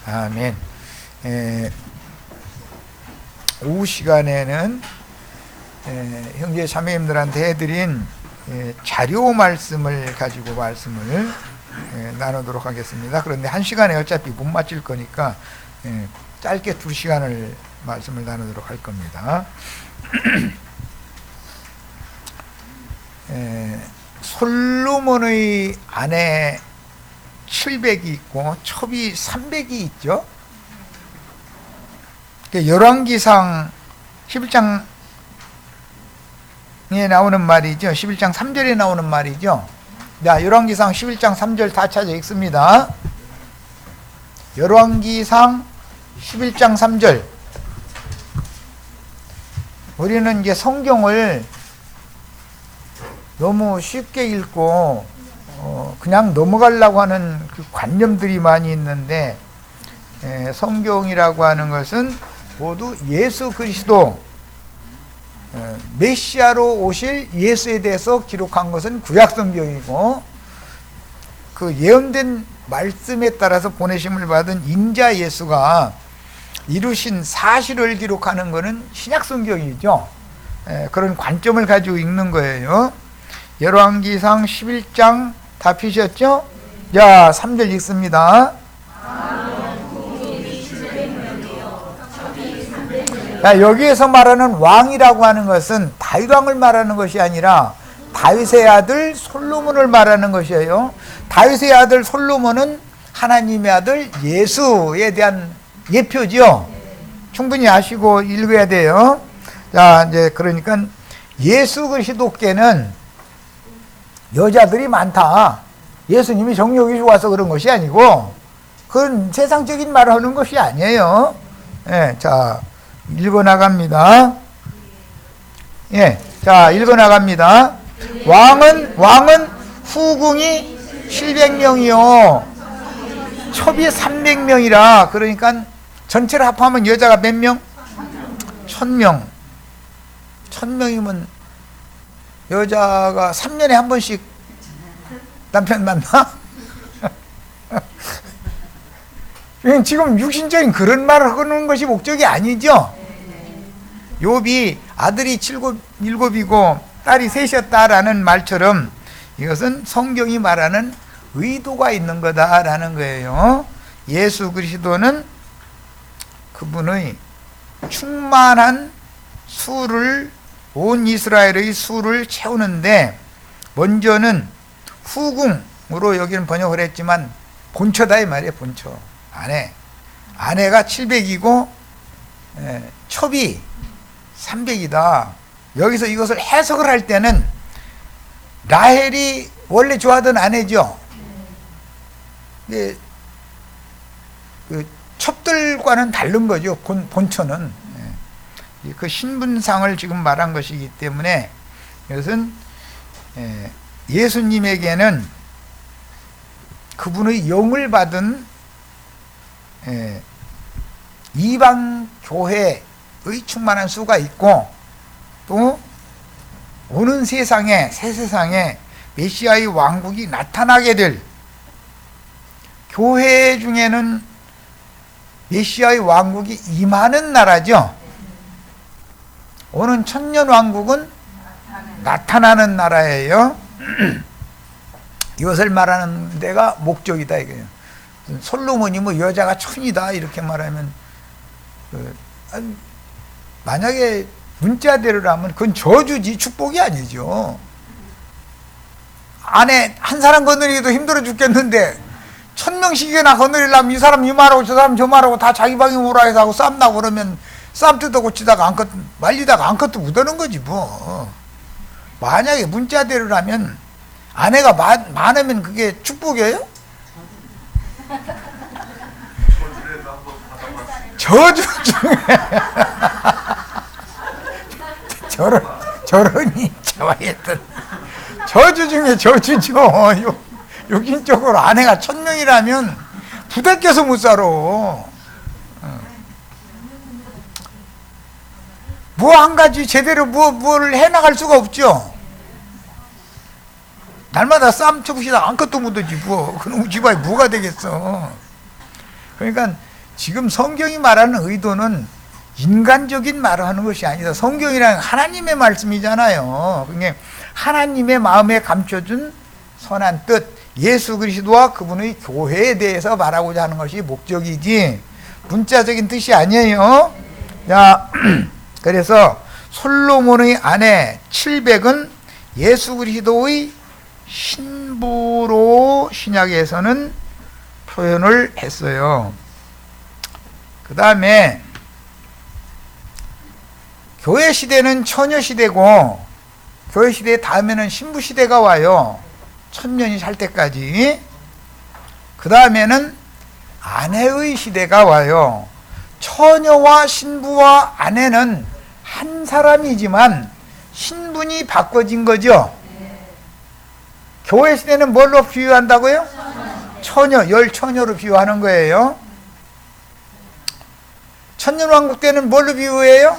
아멘. 오후 시간에는 형제 자매님들한테 해드린 자료 말씀을 가지고 말씀을 나누도록 하겠습니다. 그런데 한 시간에 어차피 못 마칠 거니까 짧게 2시간을 말씀을 나누도록 할 겁니다. 솔로몬의 아내 700이 있고 첩이 300이 있죠. 열왕기상 11장에 나오는 말이죠. 11장 3절에 나오는 말이죠. 자, 열왕기상 11장 3절 다 찾아 읽습니다. 열왕기상 11장 3절. 우리는 이제 성경을 너무 쉽게 읽고 그냥 넘어가려고 하는 그 관념들이 많이 있는데, 성경이라고 하는 것은 모두 예수 그리스도 메시아로 오실 예수에 대해서 기록한 것은 구약성경이고, 그 예언된 말씀에 따라서 보내심을 받은 인자 예수가 이루신 사실을 기록하는 것은 신약성경이죠. 그런 관점을 가지고 읽는 거예요. 열왕기상 11장 다 피셨죠? 자, 3절 읽습니다. 자, 여기에서 말하는 왕이라고 하는 것은 다윗 왕을 말하는 것이 아니라 다윗의 아들 솔로몬을 말하는 것이에요. 다윗의 아들 솔로몬은 하나님의 아들 예수에 대한 예표죠. 충분히 아시고 읽어야 돼요. 자, 이제 그러니까 예수 그리스도께는 여자들이 많다. 예수님이 정력이 좋아서 그런 것이 아니고, 그건 세상적인 말을 하는 것이 아니에요. 자, 읽어 나갑니다. 자, 읽어 나갑니다. 왕은 후궁이 700명이요. 첩이 300명이라, 그러니까 전체를 합하면 여자가 몇 명? 1000명. 1000명이면 여자가 3년에 한 번씩 남편 만나? 지금 육신적인 그런 말을 하는 것이 목적이 아니죠. 욥이 아들이 7이고 딸이 3이었다라는 말처럼 이것은 성경이 말하는 의도가 있는 거다라는 거예요. 예수 그리스도는 그분의 충만한 수를, 온 이스라엘의 수를 채우는데, 먼저는 후궁으로 여기는 번역을 했지만 본처다 이 말이에요. 본처. 아내가 700이고 첩이 300이다. 여기서 이것을 해석을 할 때는 라헬이 원래 좋아하던 아내죠. 그 첩들과는 다른 거죠. 본처는. 그 신분상을 지금 말한 것이기 때문에 이것은 예수님에게는 그분의 영을 받은 이방 교회의 충만한 수가 있고, 또 오는 세상에, 새 세상에 메시아의 왕국이 나타나게 될 교회 중에는 메시아의 왕국이 임하는 나라죠. 오는 천년 왕국은 나타나는 나라예요. 이것을 말하는 데가 목적이다 이거예요. 솔로몬이 뭐 여자가 1000이다 이렇게 말하면, 만약에 문자대로라면 그건 저주지 축복이 아니죠. 아내 한 사람 건드리기도 힘들어 죽겠는데 1000명씩이나 건드리려면 이 사람 이 말하고 저 사람 저 말하고 다 자기 방에 오라 해서 하고 싸움 나고 그러면 싸움 뜯어 고치다가 말리다가 안컷도 묻어는 거지 뭐. 만약에 문자대로라면 아내가 많으면 그게 축복이에요? 저주 중에 저런이 자와했던 저주 중에 저주죠. 육신적으로 아내가 1000명이라면 부대껴서 못 살아. 뭐 한 가지 제대로 뭐를 해나갈 수가 없죠. 날마다 싸움 쳐부시다 아무것도 못하지 뭐. 그럼 집안이 뭐가 되겠어. 그러니까 지금 성경이 말하는 의도는 인간적인 말을 하는 것이 아니다. 성경이란 하나님의 말씀이잖아요. 그게 하나님의 마음에 감춰준 선한 뜻, 예수 그리스도와 그분의 교회에 대해서 말하고자 하는 것이 목적이지 문자적인 뜻이 아니에요. 자, 그래서 솔로몬의 아내 700은 예수 그리스도의 신부로 신약에서는 표현을 했어요. 그 다음에 교회 시대는 처녀 시대고 교회 시대 다음에는 신부 시대가 와요. 1000년이 살 때까지. 그 다음에는 아내의 시대가 와요. 처녀와 신부와 아내는 한 사람이지만 신분이 바꿔진 거죠. 교회 시대는 뭘로 비유한다고요? 처녀, 열처녀로 비유하는 거예요. 천년왕국 때는 뭘로 비유해요?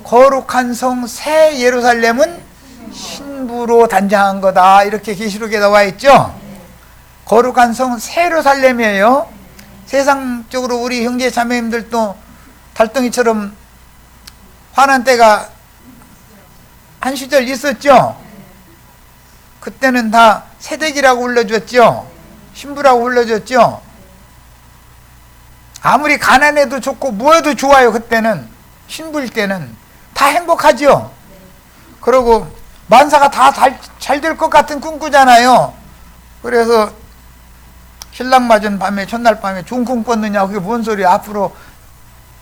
거룩한 성 새 예루살렘은 신부로 단장한 거다. 이렇게 계시록에 나와 있죠. 거룩한 성 새 예루살렘이에요. 세상적으로 우리 형제 자매님들도 달덩이처럼 화난 때가 한 시절 있었죠. 그때는 다 새댁이라고 불러줬죠. 신부라고 불러줬죠. 아무리 가난해도 좋고 뭐해도 좋아요. 그때는 신부일 때는 다 행복하죠. 그리고 만사가 다 잘 될 것 같은 꿈꾸잖아요. 그래서 신랑 맞은 밤에 첫날 밤에 좋은 꿈 꿨느냐, 그게 뭔 소리야. 앞으로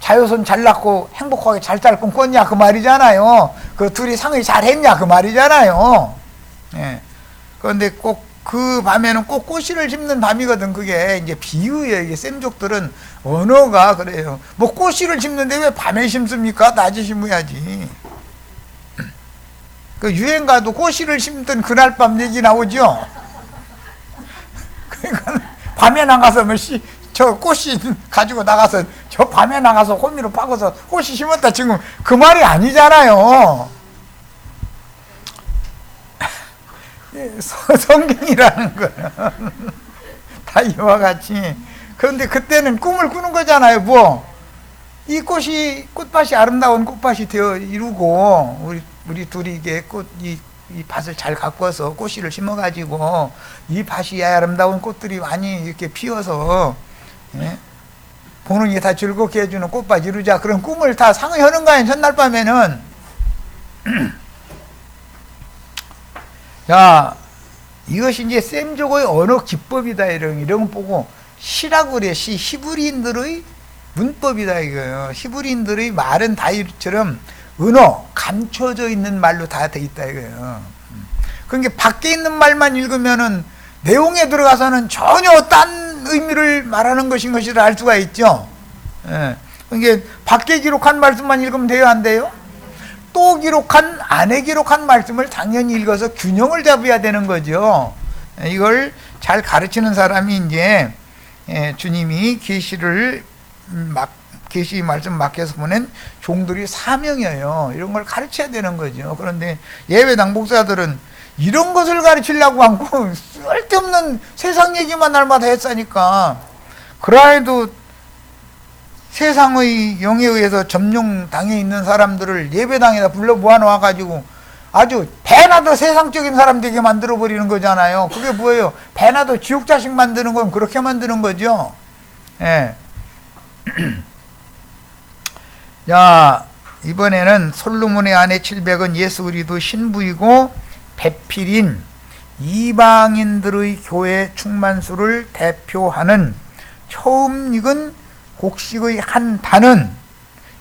자효선 잘 낳고 행복하게 잘 살 꿈 꿨냐 그 말이잖아요. 그 둘이 상의 잘 했냐 그 말이잖아요. 예. 그런데 꼭 그 밤에는 꼭 꽃씨를 심는 밤이거든. 그게 이제 비유예요. 이게 쌤족들은 언어가 그래요. 뭐 꽃씨를 심는데 왜 밤에 심습니까? 낮에 심어야지. 그 유행가도 꽃씨를 심던 그날 밤 얘기 나오죠. 그러니까 밤에 나가서 저 꽃씨 가지고 나가서 저 밤에 나가서 호미로 파고서 꽃씨 심었다 지금 그 말이 아니잖아요. 성경이라는 거는 다 이와 같이. 그런데 그때는 꿈을 꾸는 거잖아요. 뭐 이 꽃밭이 아름다운 꽃밭이 되어 이루고 우리 둘이 이게 이 밭을 잘 가꿔서 꽃씨를 심어가지고 이 밭이 아름다운 꽃들이 많이 이렇게 피어서, 예? 보는 게 다 즐겁게 해주는 꽃밭 이루자. 그런 꿈을 다 상의하는 거예요. 첫날 밤에는. 자, 이것이 이제 셈족의 언어 기법이다. 이런 거 보고 시라고 그래. 히브리인들의 문법이다 이거예요. 히브리인들의 말은 다이처럼 은어 감춰져 있는 말로 다 돼 있다 이거예요. 그러니까 밖에 있는 말만 읽으면은 내용에 들어가서는 전혀 딴 의미를 말하는 것인 것을 알 수가 있죠. 예. 그러니까 밖에 기록한 말씀만 읽으면 돼요, 안 돼요? 또 기록한 안에 기록한 말씀을 당연히 읽어서 균형을 잡아야 되는 거죠. 이걸 잘 가르치는 사람이 이제 주님이 계시를 계시 말씀 맡겨서 보낸 종들이 사명이에요. 이런 걸 가르쳐야 되는 거죠. 그런데 예배당 목사들은 이런 것을 가르치려고 하고 쓸데없는 세상 얘기만 날마다 했으니까, 그라해도 세상의 영에 의해서 점령당해 있는 사람들을 예배당에다 불러 모아놓아가지고 아주 배나 더 세상적인 사람 되게 만들어버리는 거잖아요. 그게 뭐예요? 배나 더 지옥 자식 만드는 건 그렇게 만드는 거죠. 예. 자, 이번에는 솔로몬의 아내 700은 예수 그리스도 신부이고 배필인 이방인들의 교회 충만수를 대표하는 처음 읽은 곡식의 한 단은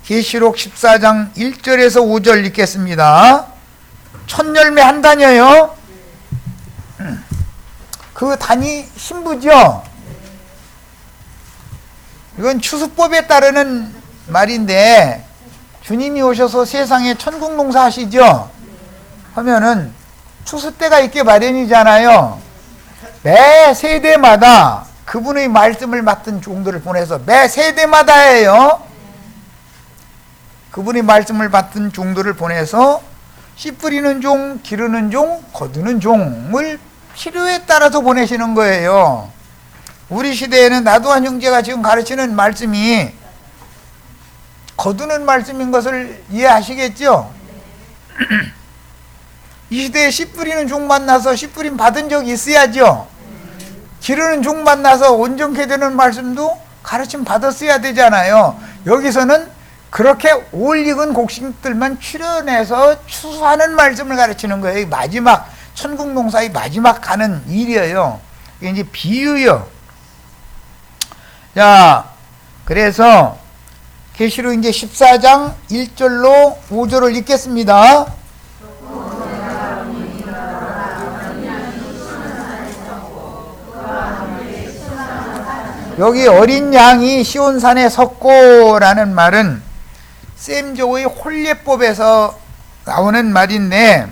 계시록 14장 1절에서 5절 읽겠습니다. 첫 열매 한 단이에요. 그 단이 신부죠. 이건 추수법에 따르는 말인데, 주님이 오셔서 세상에 천국 농사 하시죠. 하면은 추수 때가 있게 마련이잖아요. 매 세대마다 그분의 말씀을 맡은 종들을 보내서, 매 세대마다예요. 그분의 말씀을 맡은 종들을 보내서 씨 뿌리는 종, 기르는 종, 거두는 종을 필요에 따라서 보내시는 거예요. 우리 시대에는 나도한 형제가 지금 가르치는 말씀이 거두는 말씀인 것을 이해하시겠죠? 이 시대에 씨 뿌리는 종 만나서 씨 뿌림 받은 적이 있어야죠. 기르는 종 만나서 온전케 되는 말씀도 가르침 받았어야 되잖아요. 여기서는 그렇게 올 익은 곡식들만 출연해서 추수하는 말씀을 가르치는 거예요. 마지막 천국 농사의 마지막 하는 일이에요. 이게 이제 비유요. 자, 그래서 계시록 이제 14장 1절로 5절을 읽겠습니다. 여기 어린 양이 시온산에 섰고라는 말은 셈조의 혼례법에서 나오는 말인데,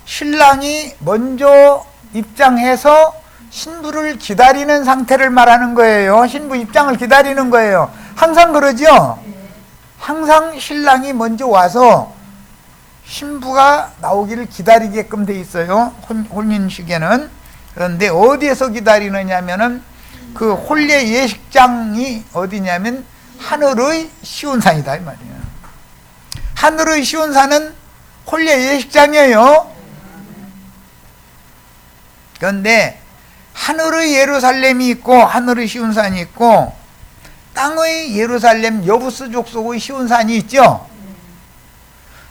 신랑이 먼저 입장해서 신부를 기다리는 상태를 말하는 거예요. 신부 입장을 기다리는 거예요. 항상 그러죠? 항상 신랑이 먼저 와서 신부가 나오기를 기다리게끔 돼 있어요. 혼인식에는. 그런데 어디에서 기다리느냐 하면은 그 혼례 예식장이 어디냐면 하늘의 시온산이다 이 말이에요. 하늘의 시온산은 혼례 예식장이에요. 그런데 하늘의 예루살렘이 있고 하늘의 시온산이 있고 땅의 예루살렘 여부스 족속의 시온산이 있죠.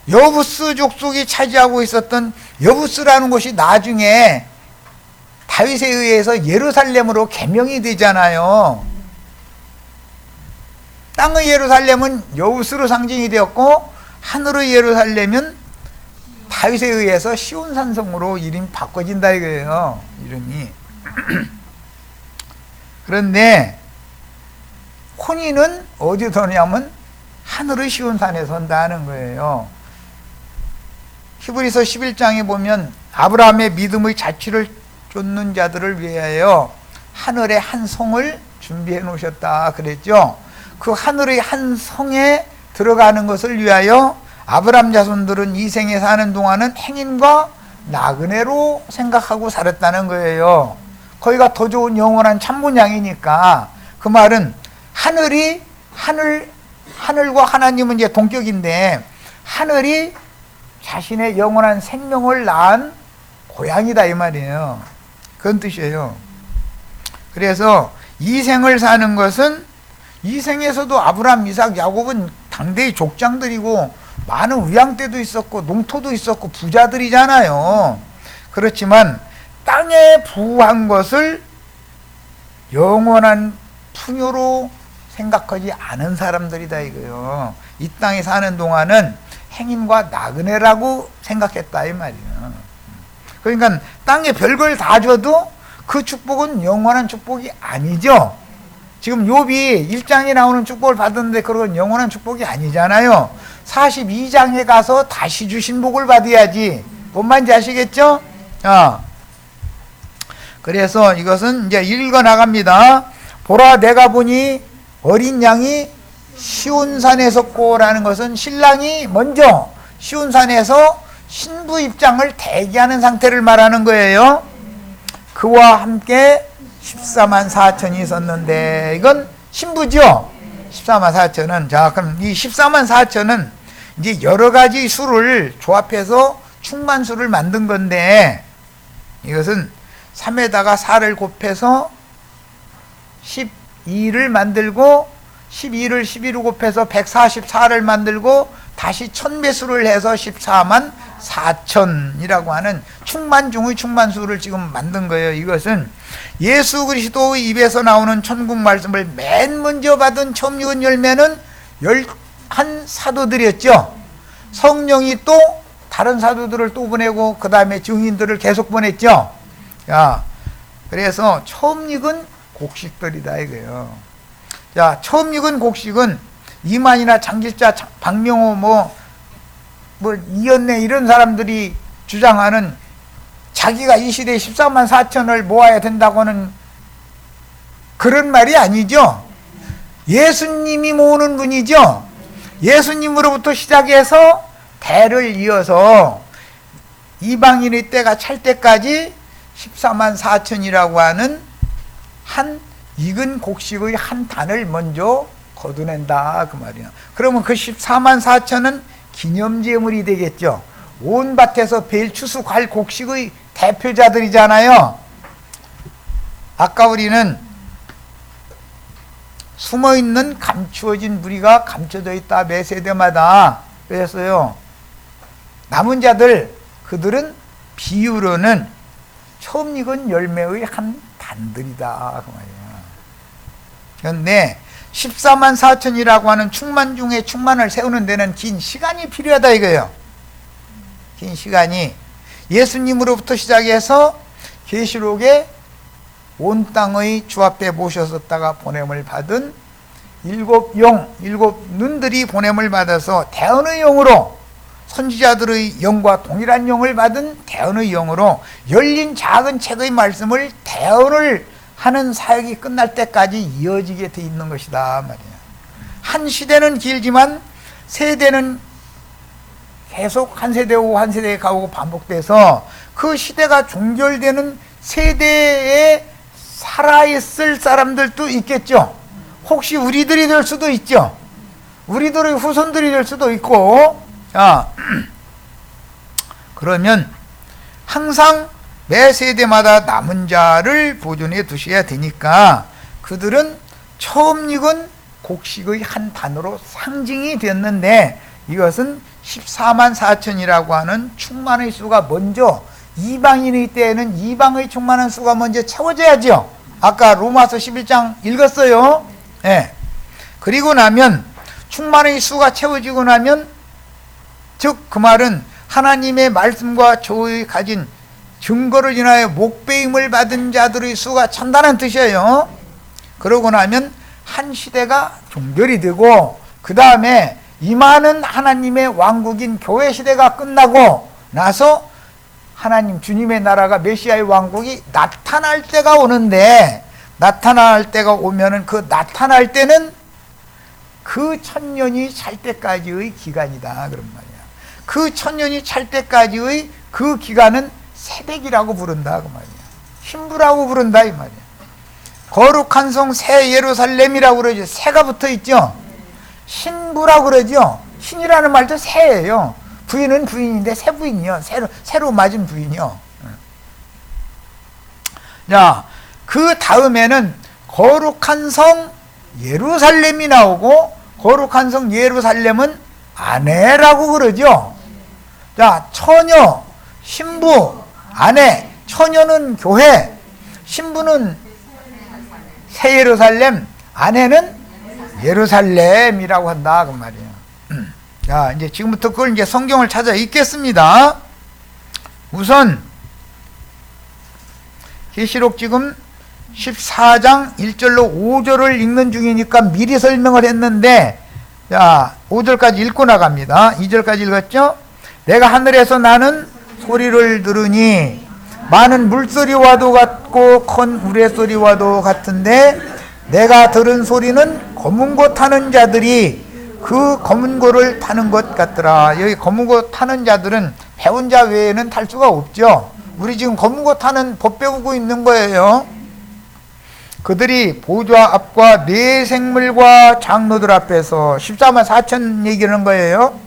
여부스 족속이 차지하고 있었던 여부스라는 곳이 나중에 다윗에 의해서 예루살렘으로 개명이 되잖아요. 땅의 예루살렘은 여부스로 상징이 되었고 하늘의 예루살렘은 다윗에 의해서 시온산성으로 이름이 바꿔진다 이거예요. 이름이. 그런데 혼인은 어디에 서냐면 하늘의 시온산에 선다는 거예요. 히브리서 11장에 보면 아브라함의 믿음의 자취를 쫓는 자들을 위하여 하늘의 한 성을 준비해 놓으셨다 그랬죠. 그 하늘의 한 성에 들어가는 것을 위하여 아브라함 자손들은 이 생에 사는 동안은 행인과 나그네로 생각하고 살았다는 거예요. 거기가 더 좋은 영원한 참모양이니까. 그 말은 하늘과 하나님은 이제 동격인데 하늘이 자신의 영원한 생명을 낳은 고향이다 이 말이에요. 그런 뜻이에요. 그래서 이 생을 사는 것은 이 생에서도 아브라함, 이삭, 야곱은 당대의 족장들이고 많은 의향대도 있었고 농토도 있었고 부자들이잖아요. 그렇지만 땅에 부한 것을 영원한 풍요로 생각하지 않은 사람들이다 이거요. 이 땅에 사는 동안은 행인과 나그네라고 생각했다 이 말이에요. 그러니까 땅에 별걸 다 줘도 그 축복은 영원한 축복이 아니죠. 지금 욥이 1장에 나오는 축복을 받았는데 그건 영원한 축복이 아니잖아요. 42장에 가서 다시 주신 복을 받아야지. 뭔 말인지 아시겠죠? 그래서 이것은 이제 읽어 나갑니다. 보라 내가 보니 어린 양이 시온산에 섰고라는 것은 신랑이 먼저 시온산에서 신부 입장을 대기하는 상태를 말하는 거예요. 그와 함께 14만 4천이 있었는데 이건 신부죠. 14만 4천은 자 그럼 이 14만 4천은 이제 여러 가지 수를 조합해서 충만수를 만든 건데 이것은 3에다가 4를 곱해서 12를 만들고 12를 12로 곱해서 144를 만들고 다시 1000배수를 해서 14만 4천이라고 하는 충만 중의 충만수를 지금 만든 거예요. 이것은 예수 그리스도의 입에서 나오는 천국 말씀을 맨 먼저 받은 처음 읽은 열매는 11 사도들이었죠. 성령이 또 다른 사도들을 또 보내고 그 다음에 증인들을 계속 보냈죠. 자, 그래서 처음 익은 곡식들이다 이거예요. 자, 처음 익은 곡식은 이만이나 장길자, 박명호 뭐 이연래 이런 사람들이 주장하는 자기가 이 시대에 14만 4천을 모아야 된다고는 그런 말이 아니죠. 예수님이 모으는 분이죠. 예수님으로부터 시작해서 대를 이어서 이방인의 때가 찰 때까지 14만 4천이라고 하는 한 익은 곡식의 한 단을 먼저 거두낸다 그 말이야. 그러면 그 14만 4천은 기념제물이 되겠죠. 온 밭에서 벨 추수할 곡식의 대표자들이잖아요. 아까 우리는 숨어있는 감추어진 무리가 감춰져 있다 매 세대마다 그랬어요. 남은 자들 그들은 비유로는 처음 익은 열매의 한 단들이다 그 말이에요. 그런데 14만 4천이라고 하는 충만 중에 충만을 세우는 데는 긴 시간이 필요하다 이거예요. 긴 시간이 예수님으로부터 시작해서 계시록에 온 땅의 주 앞에 모셨었다가 보냄을 받은 일곱 눈들이 보냄을 받아서 대언의 영으로 선지자들의 영과 동일한 영을 받은 대언의 영으로 열린 작은 책의 말씀을 대언을 하는 사역이 끝날 때까지 이어지게 돼 있는 것이다 말이야. 한 시대는 길지만 세대는 계속 한 세대 오고 한 세대 가고 반복돼서 그 시대가 종결되는 세대에 살아있을 사람들도 있겠죠. 혹시 우리들이 될 수도 있죠. 우리들의 후손들이 될 수도 있고. 자, 그러면 항상 매 세대마다 남은 자를 보존해 두셔야 되니까 그들은 처음 익은 곡식의 한 단으로 상징이 됐는데 이것은 14만 4천이라고 하는 충만의 수가 먼저 이방인의 때에는 이방의 충만한 수가 먼저 채워져야죠. 아까 로마서 11장 읽었어요. 예. 그리고 나면 충만의 수가 채워지고 나면 즉 그 말은 하나님의 말씀과 조의 가진 증거를 인하여 목배임을 받은 자들의 수가 찬다는 뜻이에요. 그러고 나면 한 시대가 종결이 되고 그 다음에 임하는 하나님의 왕국인 교회 시대가 끝나고 나서 하나님 주님의 나라가 메시아의 왕국이 나타날 때가 오는데 나타날 때가 오면은 그 나타날 때는 그 천년이 찰 때까지의 기간이다 그런 말이야. 그 천년이 찰 때까지의 그 기간은 새댁이라고 부른다 그 말이야. 신부라고 부른다 이 말이야. 거룩한 성 새 예루살렘이라고 그러죠. 새가 붙어 있죠. 신부라고 그러죠. 신이라는 말도 새예요. 부인은 부인인데 새 부인이요. 새로 맞은 부인이요. 자, 그 다음에는 거룩한 성 예루살렘이 나오고 거룩한 성 예루살렘은 아내라고 그러죠. 자, 처녀, 신부, 아내, 처녀는 교회, 신부는 새 예루살렘, 아내는 예루살렘이라고 한다 그 말이에요. 자, 이제 지금부터 그걸 이제 성경을 찾아 읽겠습니다. 우선 계시록 지금 14장 1절로 5절을 읽는 중이니까 미리 설명을 했는데 자, 5절까지 읽고 나갑니다. 2절까지 읽었죠? 내가 하늘에서 나는 소리를 들으니 많은 물소리와도 같고 큰 우레소리와도 같은데 내가 들은 소리는 검은 고 타는 자들이 그 검은 고를 타는 것 같더라. 여기 검은 고 타는 자들은 배운 자 외에는 탈 수가 없죠. 우리 지금 검은 고 타는 법 배우고 있는 거예요. 그들이 보좌 앞과 네 생물과 장로들 앞에서 14만 4천 얘기하는 거예요.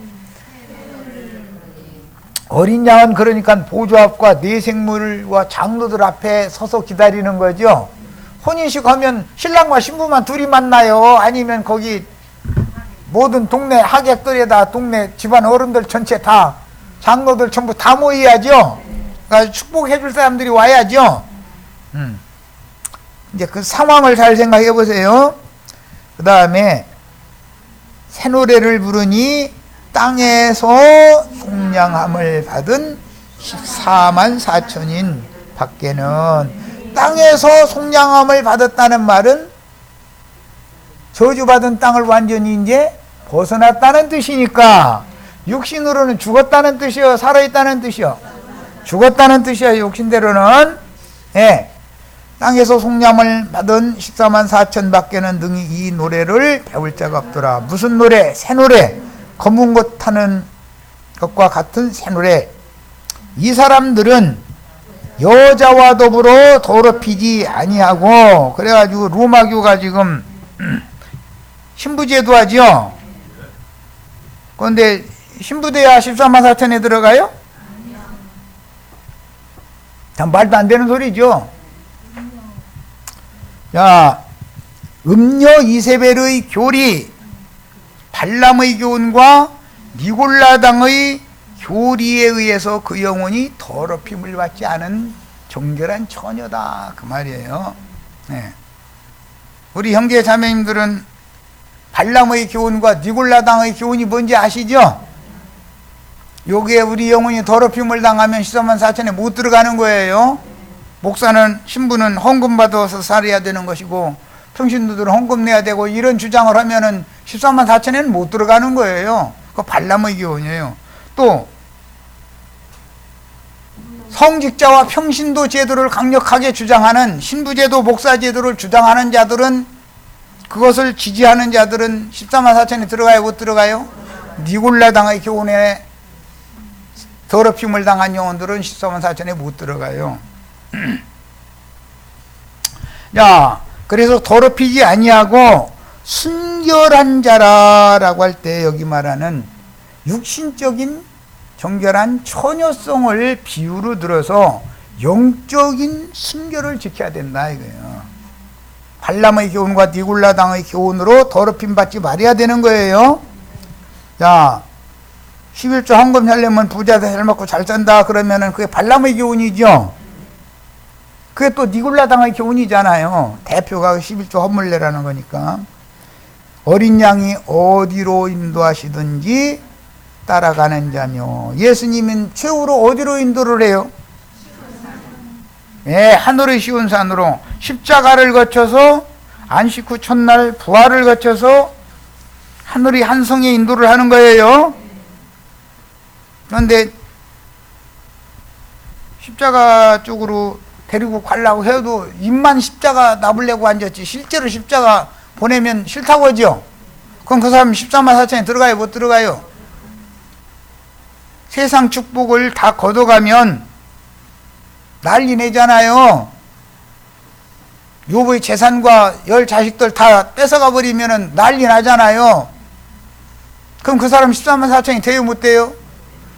어린 양은 그러니까 보좌 앞과 네 생물과 장로들 앞에 서서 기다리는 거죠. 혼인식 하면 신랑과 신부만 둘이 만나요? 아니면 거기 모든 동네 하객들에다 동네 집안 어른들 전체 다 장로들 전부 다 모여야죠. 그러니까 축복해 줄 사람들이 와야죠. 이제 그 상황을 잘 생각해 보세요. 그 다음에 새 노래를 부르니 땅에서 속량함을 받은 14만 4천인 밖에는 땅에서 속량함을 받았다는 말은 저주받은 땅을 완전히 이제 벗어났다는 뜻이니까 육신으로는 죽었다는 뜻이요, 살아있다는 뜻이요? 죽었다는 뜻이요, 육신대로는. 예. 땅에서 속량을 받은 14만 4천 밖에는 능히 이 노래를 배울 자가 없더라. 무슨 노래? 새 노래. 검은 것 타는 것과 같은 새 노래. 이 사람들은 여자와 더불어 더럽히지 아니하고. 그래가지고 로마교가 지금 신부제도 하죠. 그런데 신부돼야 14만 4천에 들어가요? 참 말도 안 되는 소리죠. 자, 음녀 이세벨의 교리, 발람의 교훈과 니골라당의 교리에 의해서 그 영혼이 더럽힘을 받지 않은 정결한 처녀다, 그 말이에요. 네. 우리 형제 자매님들은 발람의 교훈과 니골라당의 교훈이 뭔지 아시죠? 여기에 우리 영혼이 더럽힘을 당하면 14만 4천에 못 들어가는 거예요. 목사는, 신부는 헌금 받아서 살아야 되는 것이고 평신도들은 헌금 내야 되고, 이런 주장을 하면은 14만 4천에는 못 들어가는 거예요. 그거 발람의 교훈이에요. 또 성직자와 평신도 제도를 강력하게 주장하는, 신부제도, 목사제도를 주장하는 자들은, 그것을 지지하는 자들은 14만 4천에 들어가요, 못 들어가요? 니골라당의 교훈에 더럽힘을 당한 영혼들은 14만 4천에 못 들어가요. 자, 그래서 더럽히지 아니하고 순결한 자라라고 할 때 여기 말하는 육신적인 정결한 처녀성을 비유로 들어서 영적인 순결을 지켜야 된다 이거예요. 발람의 교훈과 니골라당의 교훈으로 더럽힘 받지 말아야 되는 거예요. 자, 11조 헌금 하려면 부자도 잘 먹고 잘 산다 그러면은 그게 발람의 교훈이죠. 그게 또 니골라당의 교훈이잖아요. 대표가 11조 헌물 내라는 거니까. 어린 양이 어디로 인도하시든지 따라가는 자며. 예수님은 최후로 어디로 인도를 해요? 예, 하늘의 시온산으로. 십자가를 거쳐서 안식 후 첫날 부활을 거쳐서 하늘의 한 성에 인도를 하는 거예요. 그런데 십자가 쪽으로 데리고 가려고 해도 입만 십자가 납으려고 앉았지 실제로 십자가 보내면 싫다고 하죠. 그럼 그 사람 14만 4천에 들어가요, 못 들어가요? 세상 축복을 다 걷어가면 난리 내잖아요. 요부의 재산과 10 자식들 다 뺏어가 버리면 난리 나잖아요. 그럼 그 사람 14만 4천이 돼요, 못 돼요?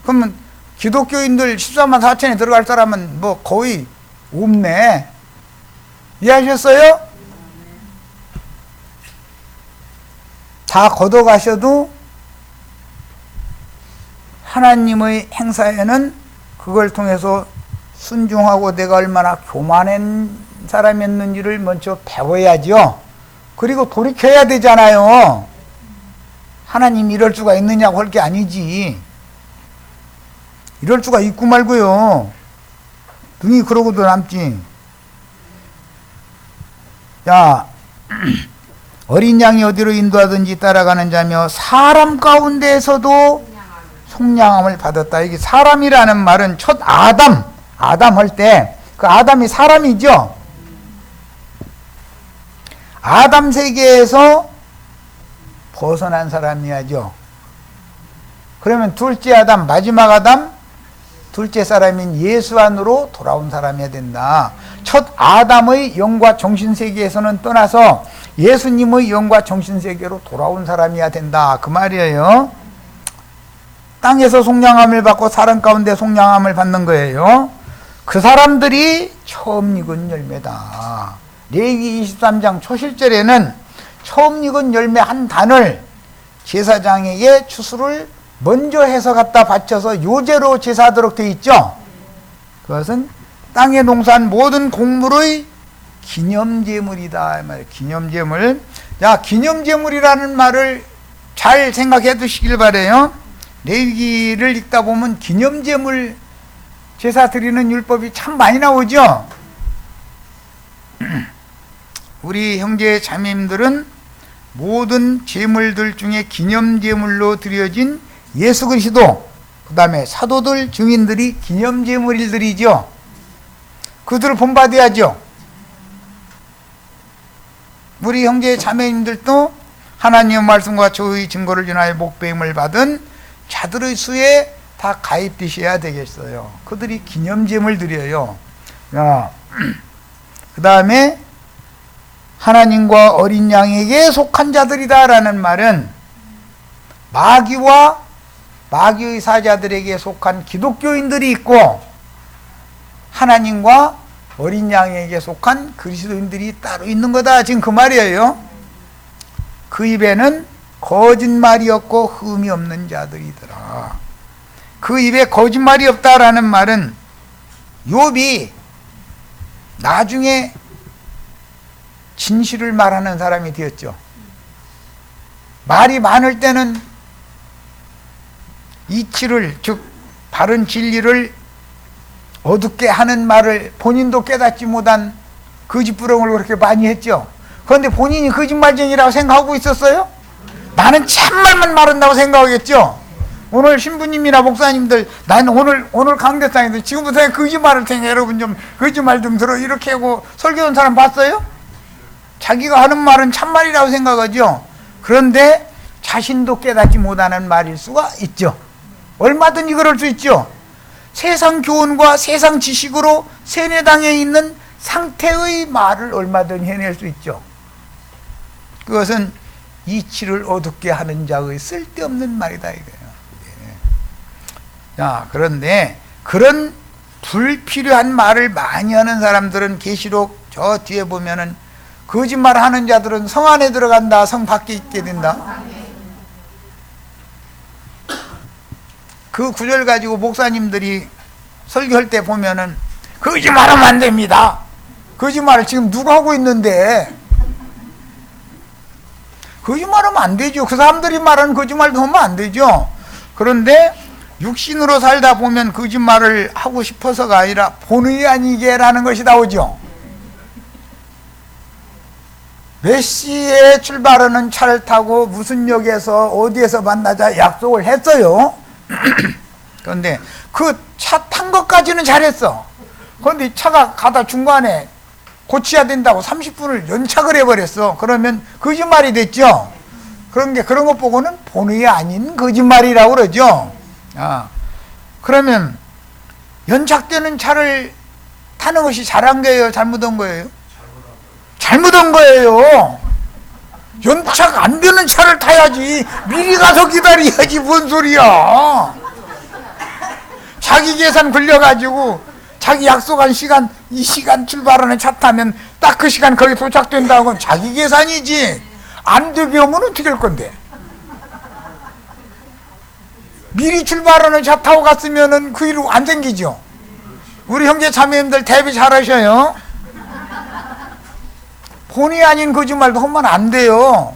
그러면 기독교인들 14만 4천에 들어갈 사람은 뭐 거의 없네. 이해하셨어요? 다 걷어가셔도 하나님의 행사에는 그걸 통해서 순종하고 내가 얼마나 교만한 사람이었는지를 먼저 배워야죠. 그리고 돌이켜야 되잖아요. 하나님 이럴 수가 있느냐고 할 게 아니지. 이럴 수가 있고 말고요. 등이 그러고도 남지. 자, 어린 양이 어디로 인도하든지 따라가는 자며 사람 가운데에서도 속량함을 받았다. 이게 사람이라는 말은 첫 아담 할 때 그 아담이 사람이죠. 아담 세계에서 벗어난 사람이야죠. 그러면 둘째 아담, 마지막 아담, 둘째 사람인 예수 안으로 돌아온 사람이어야 된다. 첫 아담의 영과 정신세계에서는 떠나서 예수님의 영과 정신세계로 돌아온 사람이어야 된다, 그 말이에요. 땅에서 속량함을 받고 사람 가운데 속량함을 받는 거예요. 그 사람들이 처음 익은 열매다. 레위기 23장 초실절에는 처음 익은 열매 한 단을 제사장에게 추수를 먼저 해서 갖다 바쳐서 요제로 제사하도록 되어 있죠. 그것은 땅에 농사한 모든 곡물의 기념제물이다. 기념제물. 자, 기념제물이라는 말을 잘 생각해 두시길 바래요. 레위기를 읽다 보면 기념제물 제사 드리는 율법이 참 많이 나오죠. 우리 형제 자매님들은 모든 제물들 중에 기념제물로 드려진 예수 그리스도, 그 다음에 사도들, 증인들이 기념제물들이죠. 그들을 본받아야죠. 우리 형제 자매님들도 하나님의 말씀과 저의 증거를 인하여 목배임을 받은 자들의 수에 다 가입되셔야 되겠어요. 그들이 기념제물 드려요. 그 다음에 하나님과 어린 양에게 속한 자들이다라는 말은 마귀와 마귀의 사자들에게 속한 기독교인들이 있고 하나님과 어린 양에게 속한 그리스도인들이 따로 있는 거다. 지금 그 말이에요. 그 입에는 거짓말이 없고 흠이 없는 자들이더라. 그 입에 거짓말이 없다라는 말은 욥이 나중에 진실을 말하는 사람이 되었죠. 말이 많을 때는 이치를, 즉 바른 진리를 어둡게 하는 말을 본인도 깨닫지 못한 거짓부렁을 그렇게 많이 했죠. 그런데 본인이 거짓말쟁이라고 생각하고 있었어요? 나는 참말만 말한다고 생각하겠죠. 오늘 신부님이나 목사님들, 나는 오늘 강대상에서 지금부터 거짓말을 테니까 여러분 좀 거짓말 좀 들어 이렇게 하고 설교하는 사람 봤어요? 자기가 하는 말은 참말이라고 생각하죠. 그런데 자신도 깨닫지 못하는 말일 수가 있죠. 얼마든지 그럴 수 있죠. 세상 교훈과 세상 지식으로 세뇌당에 있는 상태의 말을 얼마든지 해낼 수 있죠. 그것은 이치를 어둡게 하는 자의 쓸데없는 말이다 이거예요. 자, 그런데 그런 불필요한 말을 많이 하는 사람들은 계시록 저 뒤에 보면은 거짓말 하는 자들은 성 안에 들어간다, 성 밖에 있게 된다. 그 구절 가지고 목사님들이 설교할 때 보면은 거짓말하면 안 됩니다. 거짓말을 지금 누가 하고 있는데 거짓말하면 안 되죠. 그 사람들이 말하는 거짓말도 하면 안 되죠. 그런데 육신으로 살다 보면 거짓말을 하고 싶어서가 아니라 본의 아니게라는 것이 나오죠. 몇 시에 출발하는 차를 타고 무슨 역에서 어디에서 만나자 약속을 했어요. 그런데 그 차 탄 것까지는 잘했어. 그런데 차가 가다 중간에 고쳐야 된다고 30분을 연착을 해버렸어. 그러면 거짓말이 됐죠. 그런 것 보고는 본의 아닌 거짓말이라고 그러죠. 그러면 연착되는 차를 타는 것이 잘한 거예요, 잘못한 거예요? 잘못한 거예요. 연착 안 되는 차를 타야지. 미리 가서 기다려야지. 뭔 소리야. 자기 계산 굴려가지고 자기 약속한 시간, 이 시간 출발하는 차 타면 딱 그 시간 거기 도착된다고 자기 계산이지. 안 되게 하면 어떻게 할 건데? 미리 출발하는 차 타고 갔으면은 그 일로 안 생기죠. 우리 형제 자매님들 대비 잘하셔요. 본의 아닌 거짓말도 하면 안 돼요.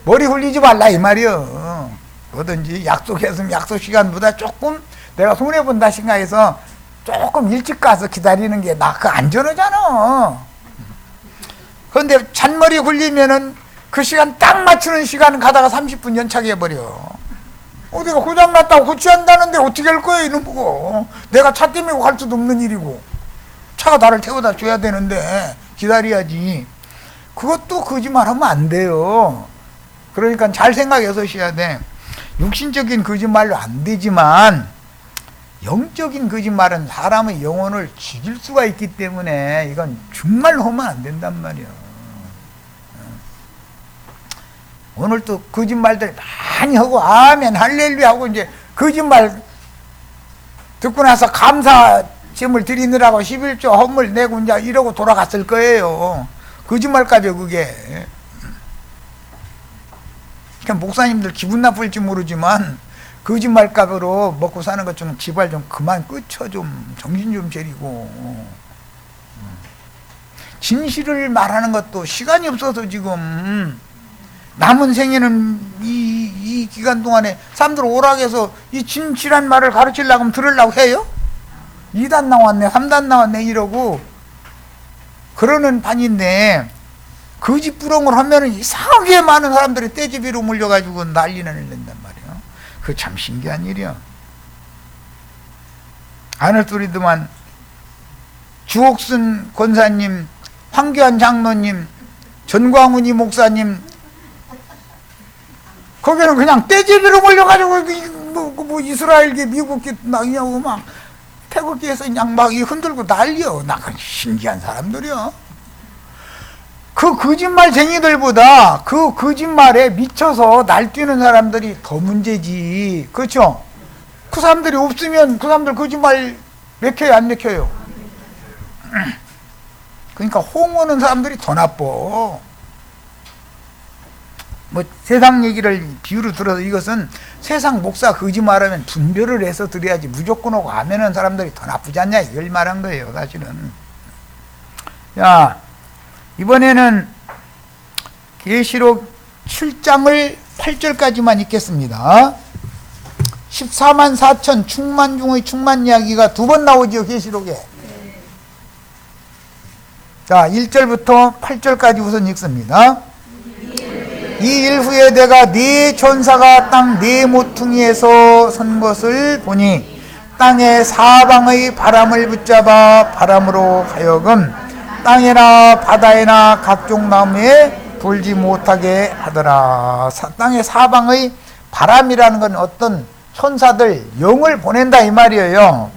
머리 굴리지 말라 이 말이요. 뭐든지 약속했으면 약속 시간보다 조금 내가 손해본다 생각해서 조금 일찍 가서 기다리는 게 그 안전하잖아. 그런데 잔머리 굴리면은 그 시간 딱 맞추는 시간 가다가 30분 연착해버려. 어디가 고장났다고 고치한다는데 어떻게 할 거야 이놈 보고. 내가 차 때문에 갈 수도 없는 일이고 차가 나를 태워다 줘야 되는데 기다려야지. 그것도 거짓말하면 안 돼요. 그러니까 잘 생각해서 하셔야 돼. 육신적인 거짓말로 안 되지만 영적인 거짓말은 사람의 영혼을 죽일 수가 있기 때문에 이건 정말로 하면 안 된단 말이야. 오늘 또 거짓말들 많이 하고 아멘 할렐루야 하고 이제 거짓말 듣고 나서 감사 제물 드리느라고 11조 헌물 내고 이제 이러고 돌아갔을 거예요. 거짓말까지 그게. 그러니까 목사님들 기분 나쁠지 모르지만 거짓말값으로 먹고 사는 것 좀 제발 좀 그만 끊쳐. 좀 정신 좀 차리고. 진실을 말하는 것도 시간이 없어서 지금 남은 생에는 이 기간 동안에 사람들 오락해서 이 진실한 말을 가르치려고 하면 들으려고 해요? 2단 나왔네 3단 나왔네 이러고 그러는 판인데 거짓부렁을 하면은 이상하게 많은 사람들이 떼집이로 물려가지고 난리를 낸단 말이야. 그거 참 신기한 일이야. 아늘소리더만 주옥순 권사님, 황교안 장로님, 전광훈이 목사님 거기는 그냥 떼집이로 몰려가지고 뭐 이스라엘계 미국계 나냐고 막 태극기에서 그냥 막 흔들고 난리여. 나 신기한 사람들이야. 그 거짓말쟁이들보다 그 거짓말에 미쳐서 날뛰는 사람들이 더 문제지. 그렇죠? 그 사람들이 없으면 그 사람들 거짓말 맥혀요, 안 맥혀요? 그러니까 홍오는 사람들이 더 나빠. 뭐 세상 얘기를 비유로 들어서 이것은 세상 목사 거짓말하면 분별을 해서 드려야지 무조건 오고 하면은 사람들이 더 나쁘지 않냐 이걸 말한 거예요, 사실은. 자, 이번에는 계시록 7장을 8절까지만 읽겠습니다. 14만 4천 충만 중의 충만 이야기가 두 번 나오지요, 계시록에. 자, 1절부터 8절까지 우선 읽습니다. 이 일 후에 내가 네 천사가 땅 네 모퉁이에서 선 것을 보니 땅의 사방의 바람을 붙잡아 바람으로 하여금 땅에나 바다에나 각종 나무에 불지 못하게 하더라. 땅의 사방의 바람이라는 건 어떤 천사들, 영을 보낸다 이 말이에요.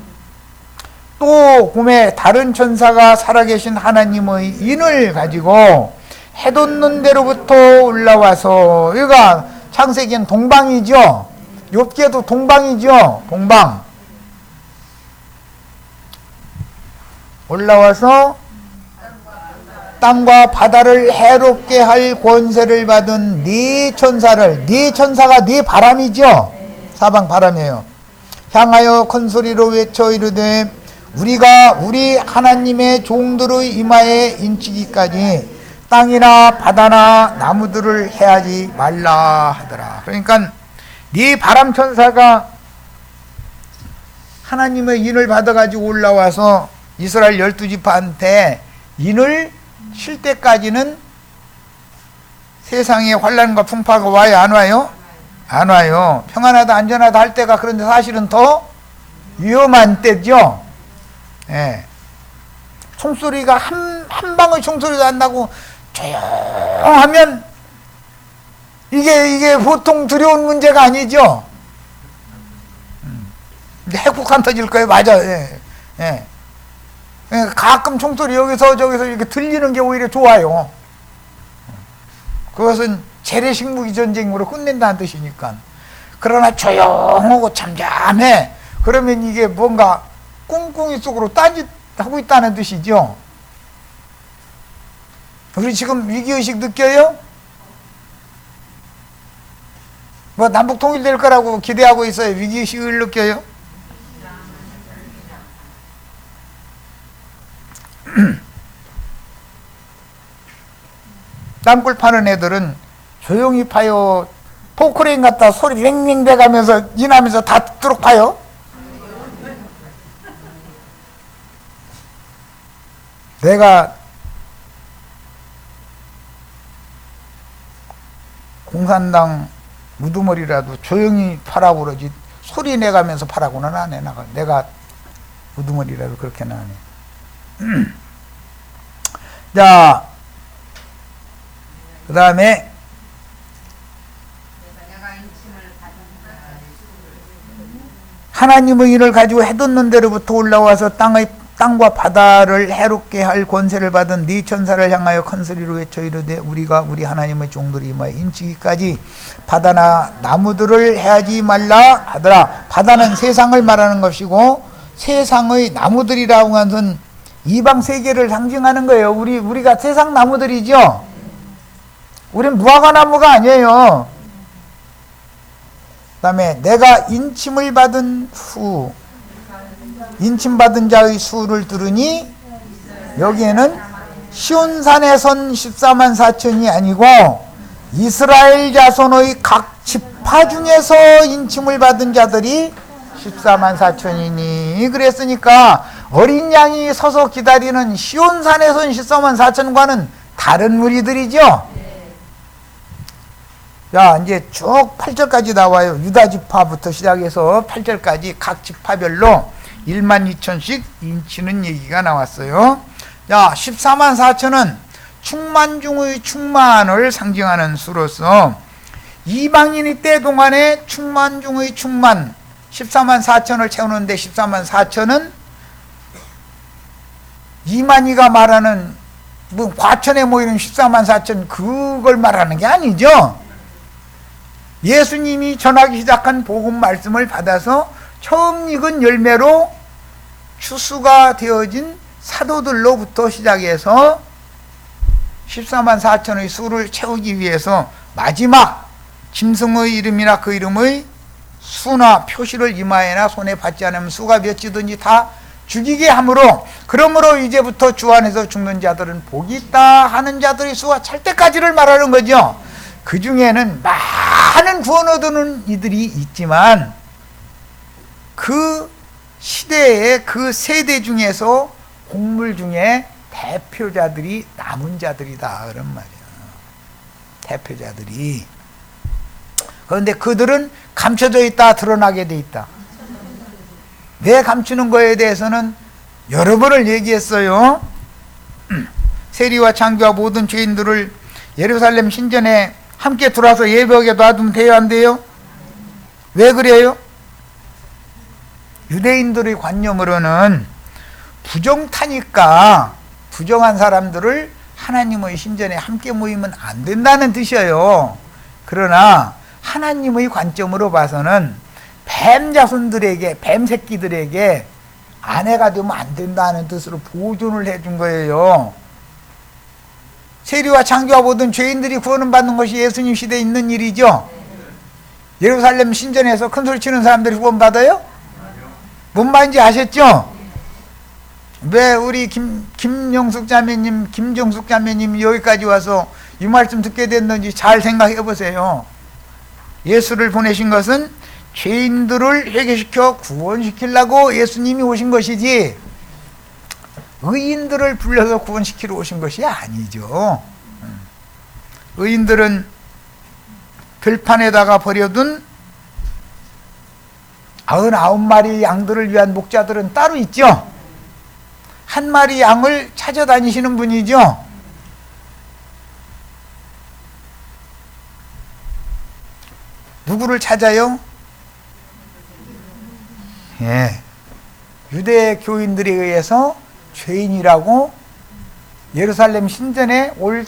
또 꿈에 다른 천사가 살아계신 하나님의 인을 가지고 해돋는 데로부터 올라와서, 여기가 창세기는 동방이죠. 욥기에도 동방이죠. 동방. 올라와서 땅과 바다를 해롭게 할 권세를 받은 네 천사를, 네 천사가 네 바람이죠. 사방 바람이에요. 향하여 큰 소리로 외쳐 이르되 우리가 우리 하나님의 종들의 이마에 인치기까지 땅이나 바다나 나무들을 해하지 말라 하더라. 그러니까 네 바람 천사가 하나님의 인을 받아가지고 올라와서 이스라엘 12지파한테 인을 칠 때까지는 세상에 환난과 풍파가 와요, 안 와요? 안 와요. 평안하다 안전하다 할 때가, 그런데 사실은 더 위험한 때죠. 예. 총소리가 한 방의 총소리도 안 나고 조용하면 이게 보통 두려운 문제가 아니죠. 핵폭탄 터질 거예요. 맞아요. 예. 예. 가끔 총소리 여기서 저기서 이렇게 들리는 게 오히려 좋아요. 그것은 재래식무기 전쟁으로 끝낸다는 뜻이니까. 그러나 조용하고 잠잠해. 그러면 이게 뭔가 꿍꿍이 속으로 딴짓하고 있다는 뜻이죠. 우리 지금 위기의식 느껴요? 뭐 남북 통일될 거라고 기대하고 있어요. 위기의식을 느껴요? 땅굴 파는 애들은 조용히 파요? 포크레인 갖다 소리 맹맹 대가면서 인하면서 다 듣도록 파요? 내가 공산당 우두머리라도 조용히 파라고 그러지 소리 내가면서 파라고는 안 해. 내가 우두머리라도 그렇게는 안 해. 자, 그 다음에 하나님의 일을 가지고 해돋는 데로부터 올라와서 땅과 바다를 해롭게 할 권세를 받은 네 천사를 향하여 큰 소리로 외쳐 이르되 우리가 우리 하나님의 종들이 임하여 인치기까지 바다나 나무들을 해하지 말라 하더라. 바다는 세상을 말하는 것이고 세상의 나무들이라고 하는 것은 이방 세계를 상징하는 거예요. 우리가 세상 나무들이죠. 우린 무화과 나무가 아니에요. 그 다음에 내가 인침을 받은 후, 인침받은 자의 수를 들으니 여기에는 시온산에 선 14만 4천이 아니고 이스라엘 자손의 각 지파 중에서 인침을 받은 자들이 14만 4천이니 그랬으니까 어린 양이 서서 기다리는 시온산에 선 14만 4천과는 다른 무리들이죠. 자, 이제 쭉 8절까지 나와요. 유다 지파부터 시작해서 8절까지 각 지파별로 1만 2천씩 인치는 얘기가 나왔어요. 자, 14만 4천은 충만 중의 충만을 상징하는 수로서 이방인이 때 동안에 충만 중의 충만 14만 4천을 채우는데 14만 4천은 이만희가 말하는 뭐 과천에 모이는 14만 4천 그걸 말하는 게 아니죠. 예수님이 전하기 시작한 복음 말씀을 받아서 처음 익은 열매로 추수가 되어진 사도들로부터 시작해서 14만 4천의 수를 채우기 위해서 마지막 짐승의 이름이나 그 이름의 수나 표시를 이마에나 손에 받지 않으면 수가 몇이든지 다 죽이게 하므로, 그러므로 이제부터 주 안에서 죽는 자들은 복이 있다 하는 자들의 수가 찰 때까지를 말하는 거죠. 그 중에는 많은 구원 얻는 이들이 있지만 그 시대의 그 세대 중에서 곡물 중에 대표자들이 남은 자들이다 그런 말이야. 대표자들이. 그런데 그들은 감춰져 있다, 드러나게 돼 있다. 왜 감추는 거에 대해서는 여러 번을 얘기했어요. 세리와 창기와 모든 죄인들을 예루살렘 신전에 함께 들어와서 예배하게 놔두면 돼요, 안 돼요? 왜 그래요? 유대인들의 관념으로는 부정타니까 부정한 사람들을 하나님의 신전에 함께 모이면 안 된다는 뜻이에요. 그러나 하나님의 관점으로 봐서는 뱀 자손들에게, 뱀 새끼들에게 아내가 되면 안 된다는 뜻으로 보존을 해준 거예요. 세리와 창기와 모든 죄인들이 구원을 받는 것이 예수님 시대에 있는 일이죠. 예루살렘 신전에서 큰 소리 치는 사람들이 구원 받아요? 뭔 말인지 아셨죠? 왜 우리 김영숙 자매님, 김정숙 자매님 여기까지 와서 이 말씀 듣게 됐는지 잘 생각해 보세요. 예수를 보내신 것은 죄인들을 회개시켜 구원시키려고 예수님이 오신 것이지 의인들을 불러서 구원시키러 오신 것이 아니죠. 의인들은 들판에다가 버려둔 99마리 양들을 위한 목자들은 따로 있죠. 한 마리 양을 찾아다니시는 분이죠. 누구를 찾아요? 예, 유대 교인들에 의해서 죄인이라고 예루살렘 신전에 올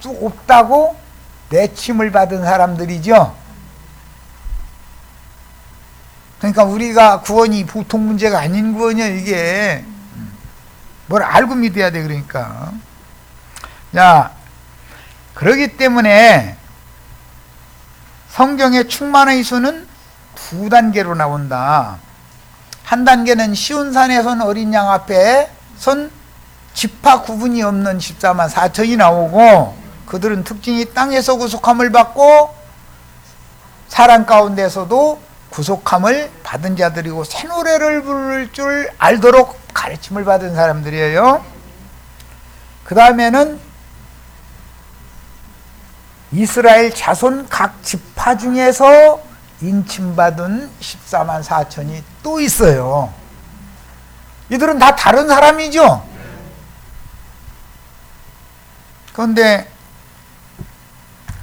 수 없다고 내침을 받은 사람들이죠. 그러니까 우리가 구원이 보통 문제가 아닌 구원이야. 이게 뭘 알고 믿어야 돼. 그러니까 자, 그러기 때문에 성경의 충만의 수는 두 단계로 나온다. 한 단계는 시온산에 선 어린 양 앞에 선 지파 구분이 없는 14만 4천이 나오고, 그들은 특징이 땅에서 구속함을 받고 사람 가운데서도 구속함을 받은 자들이고 새 노래를 부를 줄 알도록 가르침을 받은 사람들이에요. 그 다음에는 이스라엘 자손 각 지파 중에서 인침받은 14만 4천이 또 있어요. 이들은 다 다른 사람이죠. 그런데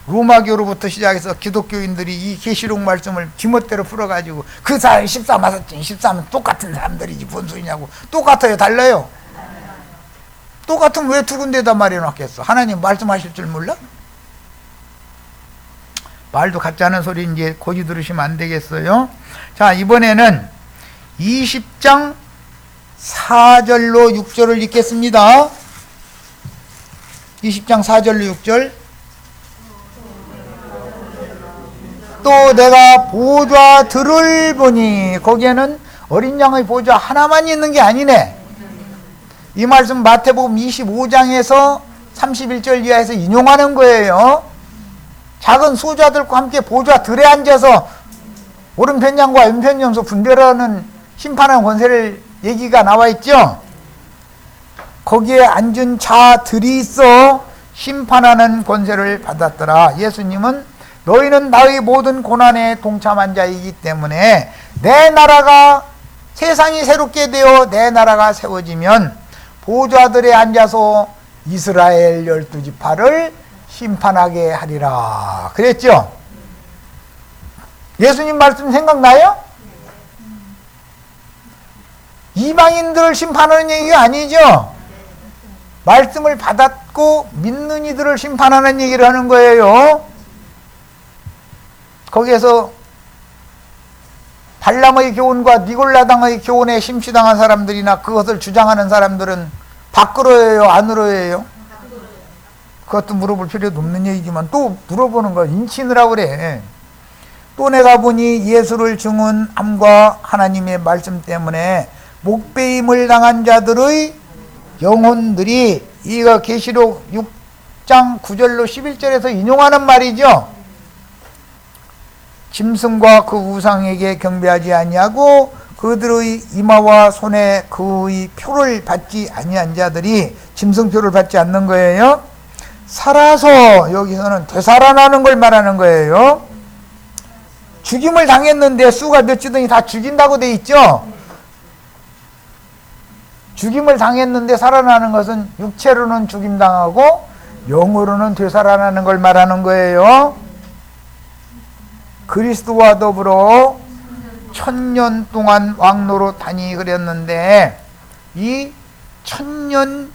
로마교로부터 시작해서 기독교인들이 이 계시록 말씀을 지멋대로 풀어가지고 그 사람이 14만 4천, 14만 똑같은 사람들이지 뭔 소리냐고. 똑같아요? 달라요? 똑같으면 왜 두 군데다 마련놨겠어? 하나님 말씀하실 줄 몰라? 말도 같지 않은 소리 이제 고지 들으시면 안 되겠어요. 자, 이번에는 20장 4절로 6절을 읽겠습니다. 20장 4절로 6절. 또 내가 보좌들을 보니, 거기에는 어린 양의 보좌 하나만 있는 게 아니네. 이 말씀 마태복음 25장에서 31절 이하에서 인용하는 거예요. 작은 소자들과 함께 보좌들에 앉아서 오른편 양과 왼편 양서 분별하는 심판하는 권세를 얘기가 나와 있죠. 거기에 앉은 자들이 있어 심판하는 권세를 받았더라. 예수님은 너희는 나의 모든 고난에 동참한 자이기 때문에 내 나라가, 세상이 새롭게 되어 내 나라가 세워지면 보좌들에 앉아서 이스라엘 12지파를 심판하게 하리라 그랬죠. 예수님 말씀 생각나요? 이방인들 심판하는 얘기가 아니죠. 말씀을 받았고 믿는 이들을 심판하는 얘기를 하는 거예요. 거기에서 발람의 교훈과 니골라당의 교훈에 심취당한 사람들이나 그것을 주장하는 사람들은 밖으로예요, 안으로예요? 그것도 물어볼 필요도 없는 얘기지만 또 물어보는 거 인치느라고 그래. 또 내가 보니 예수를 증언함과 하나님의 말씀 때문에 목배임을 당한 자들의 영혼들이, 이거 계시록 6장 9절로 11절에서 인용하는 말이죠. 짐승과 그 우상에게 경배하지 아니하고 그들의 이마와 손에 그의 표를 받지 아니한 자들이, 짐승표를 받지 않는 거예요. 살아서, 여기서는 되살아나는 걸 말하는 거예요. 죽임을 당했는데 수가 몇지더니 다 죽인다고 돼 있죠. 죽임을 당했는데 살아나는 것은 육체로는 죽임당하고 영으로는 되살아나는 걸 말하는 거예요. 그리스도와 더불어 1000년 동안 왕노로 다니그랬는데 이 1000년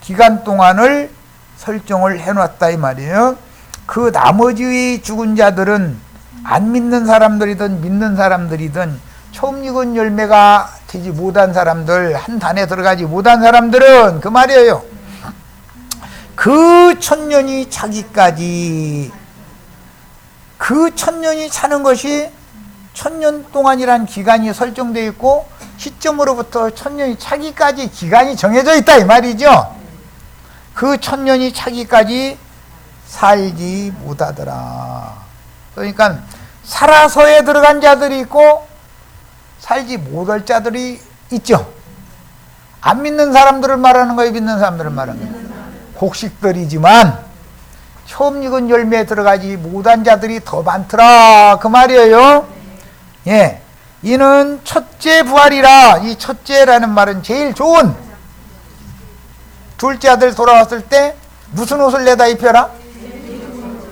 기간 동안을 설정을 해놨다 이 말이에요. 그 나머지 죽은 자들은 안 믿는 사람들이든 믿는 사람들이든 처음 익은 열매가 되지 못한 사람들, 한 단에 들어가지 못한 사람들은 그 말이에요. 그 1000년이 차기까지, 그 1000년이 차는 것이 1000년 동안이란 기간이 설정되어 있고 시점으로부터 1000년이 차기까지 기간이 정해져 있다 이 말이죠. 그 1000년이 차기까지 살지 못하더라. 그러니까 살아서에 들어간 자들이 있고 살지 못할 자들이 있죠. 안 믿는 사람들을 말하는 거예요, 믿는 사람들을 말하는 거예요? 곡식들이지만 처음 익은 열매에 들어가지 못한 자들이 더 많더라 그 말이에요. 예, 이는 첫째 부활이라. 이 첫째라는 말은 제일 좋은, 둘째 아들 돌아왔을 때 무슨 옷을 내다 입혀라?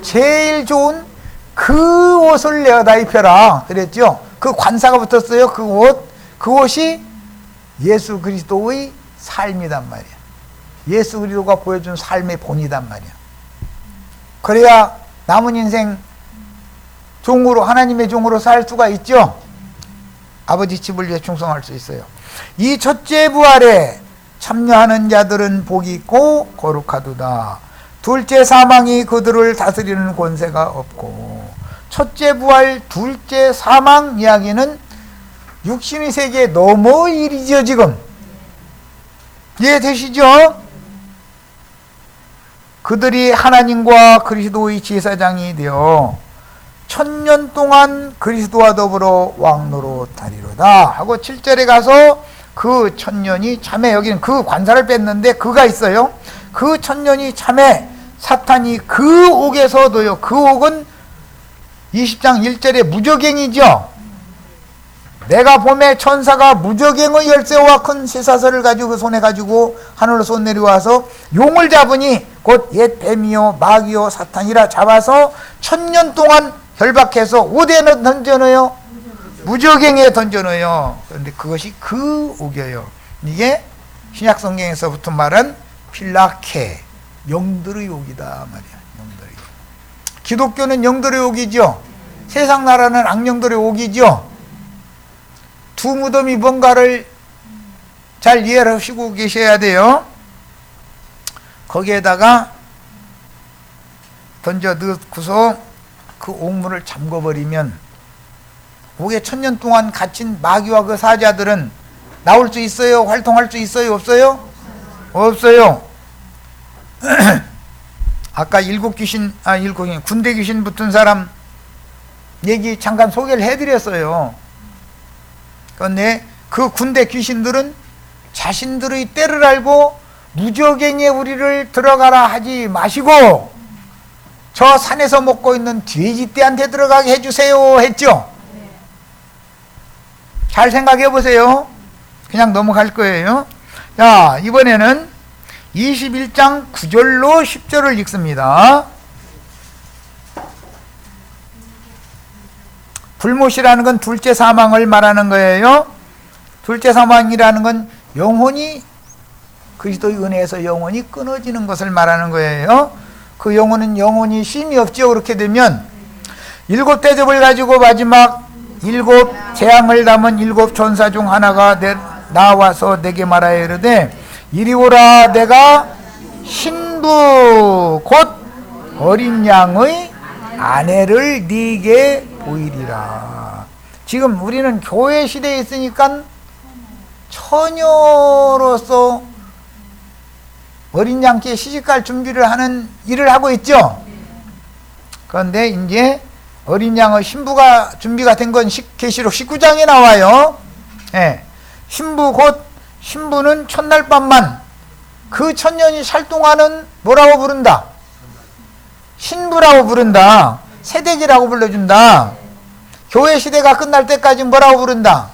제일 좋은 그 옷을 내다 입혀라 그랬죠. 그 관사가 붙었어요. 그 옷, 그 옷이 예수 그리스도의 삶이단 말이야. 예수 그리스도가 보여준 삶의 본이단 말이야. 그래야 남은 인생 종으로, 하나님의 종으로 살 수가 있죠. 아버지 집을 위해 충성할 수 있어요. 이 첫째 부활에 참여하는 자들은 복이 있고 거룩하도다. 둘째 사망이 그들을 다스리는 권세가 없고. 첫째 부활, 둘째 사망 이야기는 육신의 세계 너머 일이죠 지금. 이해되시죠? 그들이 하나님과 그리스도의 제사장이 되어 1000년 동안 그리스도와 더불어 왕노로 다리로다 하고 7절에 가서 그 1000년이 참에, 여기는 그 관사를 뺐는데 그가 있어요. 그 1000년이 참에 사탄이 그 옥에서도요. 그 옥은 20장 1절에 무저갱이죠. 내가 봄에 천사가 무저갱의 열쇠와 큰 쇠사슬을 가지고 그 손에 가지고 하늘로서 내려와서 용을 잡으니 곧 옛 뱀이요 마귀요 사탄이라 잡아서 1000년 동안 결박해서 어디에 던져넣어요? 무저갱이에 던져넣어요. 그런데 그것이 그 옥이에요. 이게 신약성경에서부터 말한 필라케, 영들의 옥이다 말이야. 영들의 옥. 기독교는 영들의 옥이죠. 세상 나라는 악령들의 옥이죠. 두 무덤이 뭔가를 잘 이해를 하시고 계셔야 돼요. 거기에다가 던져 넣고서 그 옥문을 잠궈버리면 옥에 1000년 동안 갇힌 마귀와 그 사자들은 나올 수 있어요? 활동할 수 있어요? 없어요? 없어요. 아까 군대 귀신 붙은 사람 얘기 잠깐 소개를 해드렸어요. 그런데 그 군대 귀신들은 자신들의 때를 알고 무저갱이에 우리를 들어가라 하지 마시고 저 산에서 먹고 있는 돼지떼한테 들어가게 해주세요 했죠. 잘 생각해 보세요. 그냥 넘어갈 거예요. 자, 이번에는 21장 9절로 10절을 읽습니다. 불못이라는 건 둘째 사망을 말하는 거예요. 둘째 사망이라는 건 영혼이 그리스도의 은혜에서 영혼이 끊어지는 것을 말하는 거예요. 그 영혼은 영혼이 쉼이 없죠. 그렇게 되면 7 대접을 가지고 마지막 7 재앙을 담은 7 천사 중 하나가 나와서 내게 말하여 이르되 이리 오라. 내가 신부 곧 어린 양의 아내를 네게 보이리라. 지금 우리는 교회 시대에 있으니까 처녀로서 어린 양께 시집갈 준비를 하는 일을 하고 있죠. 그런데 이제 어린 양의 신부가 준비가 된 건 계시록 19장에 나와요. 예. 신부는 첫날 밤만 그 천년이 살 동안은 뭐라고 부른다? 신부라고 부른다. 새댁이라고 불러준다. 교회 시대가 끝날 때까지 뭐라고 부른다?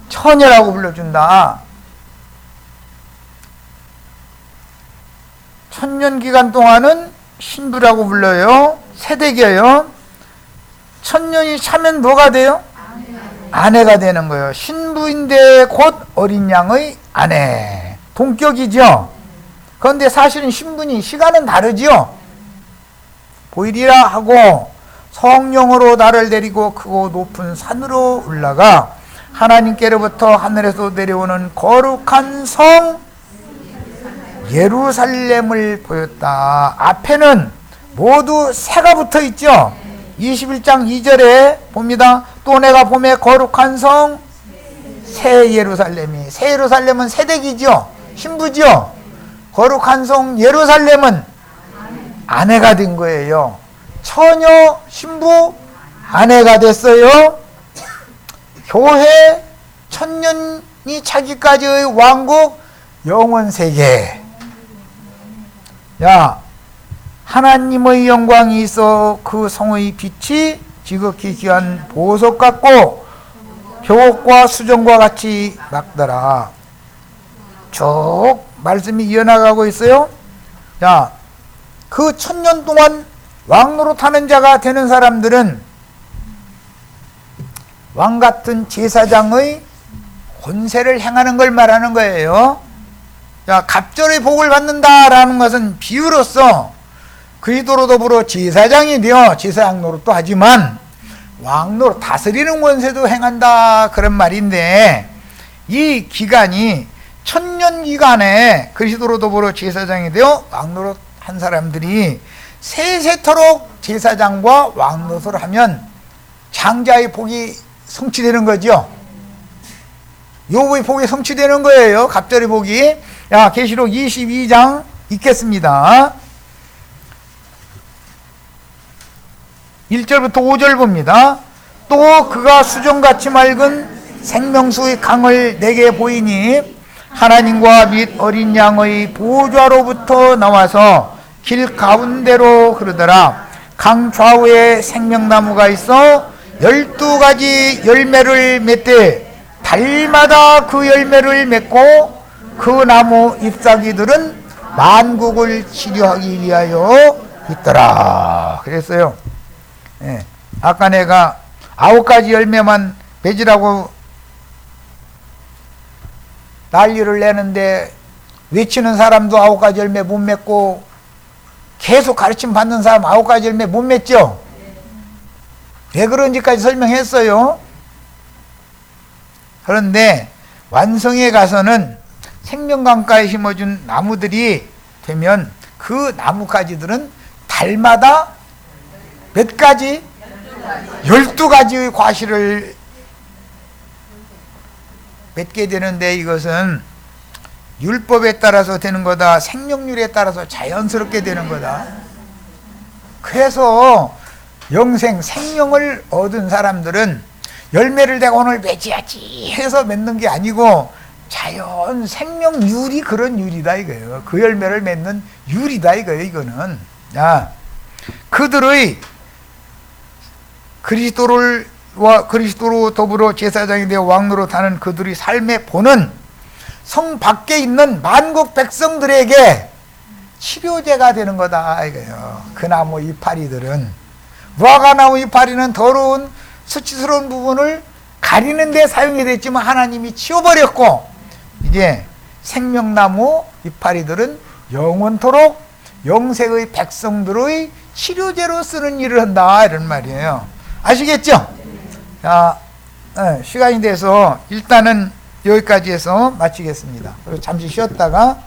처녀라고 불러준다. 천년 기간 동안은 신부라고 불러요. 새댁이에요. 천년이 차면 뭐가 돼요? 아내가 되는 거예요. 신부인데 곧 어린 양의 아내. 동격이죠. 그런데 사실은 신분이 시간은 다르죠. 보이리라 하고 성령으로 나를 데리고 크고 높은 산으로 올라가 하나님께로부터 하늘에서 내려오는 거룩한 성 예루살렘을 보였다. 앞에는 모두 새가 붙어 있죠. 21장 2절에 봅니다. 또 내가 봄에 거룩한 성 새 예루살렘이, 새 예루살렘은 새댁이죠. 신부죠. 거룩한 성 예루살렘은 아내가 된 거예요. 처녀, 신부, 아내가 됐어요. 교회, 천년이 차기까지의 왕국, 영원 세계. 야, 하나님의 영광이 있어 그 성의 빛이 지극히 귀한 보석 같고 벽옥과 수정과 같이 막더라. 쭉 말씀이 이어나가고 있어요. 야, 그 천년 동안 왕노릇 하는 자가 되는 사람들은 왕 같은 제사장의 권세를 행하는 걸 말하는 거예요. 자, 갑절의 복을 받는다라는 것은 비유로서 그리스도로 더불어 제사장이 되어 제사장 노릇도 하지만 왕 노릇, 다스리는 권세도 행한다 그런 말인데, 이 기간이 천년 기간에 그리스도로 더불어 제사장이 되어 왕 노릇 한 사람들이 세세토록 제사장과 왕 노릇을 하면 장자의 복이 성취되는 거죠. 요부의 복이 성취되는 거예요. 갑절의 복이. 야, 계시록 22장 읽겠습니다. 1절부터 5절 봅니다. 또 그가 수정같이 맑은 생명수의 강을 내게 보이니 하나님과 및 어린 양의 보좌로부터 나와서 길 가운데로 흐르더라. 강 좌우에 생명나무가 있어 12가지 열매를 맺되 달마다 그 열매를 맺고 그 나무 잎사귀들은 만국을 치료하기 위하여 있더라. 그랬어요. 예. 아까 내가 9가지 열매만 맺으라고 난리를 내는데 외치는 사람도 9가지 열매 못 맺고 계속 가르침 받는 사람 9가지 열매 못 맺죠? 왜 그런지까지 설명했어요. 그런데 완성에 가서는 생명강가에 심어준 나무들이 되면 그 나무가지들은 달마다 몇 가지? 12가지의 과실을 맺게 되는데, 이것은 율법에 따라서 되는 거다. 생명률에 따라서 자연스럽게 되는 거다. 그래서 영생, 생명을 얻은 사람들은 열매를 내가 오늘 맺어야지 해서 맺는 게 아니고 자연 생명률이 그런 율이다 이거예요. 그 열매를 맺는 율이다 이거예요. 이거는. 야, 그들의 그리스도로 더불어 제사장이 되어 왕노릇 하는 그들의 삶의 본은 성 밖에 있는 만국 백성들에게 치료제가 되는 거다 이거예요. 그 나무 이파리들은, 무화과나무 이파리는 더러운 수치스러운 부분을 가리는 데 사용이 됐지만 하나님이 치워버렸고, 이제 생명나무 이파리들은 영원토록 영생의 백성들의 치료제로 쓰는 일을 한다 이런 말이에요. 아시겠죠? 자, 시간이 돼서 일단은 여기까지 해서 마치겠습니다. 그리고 잠시 쉬었다가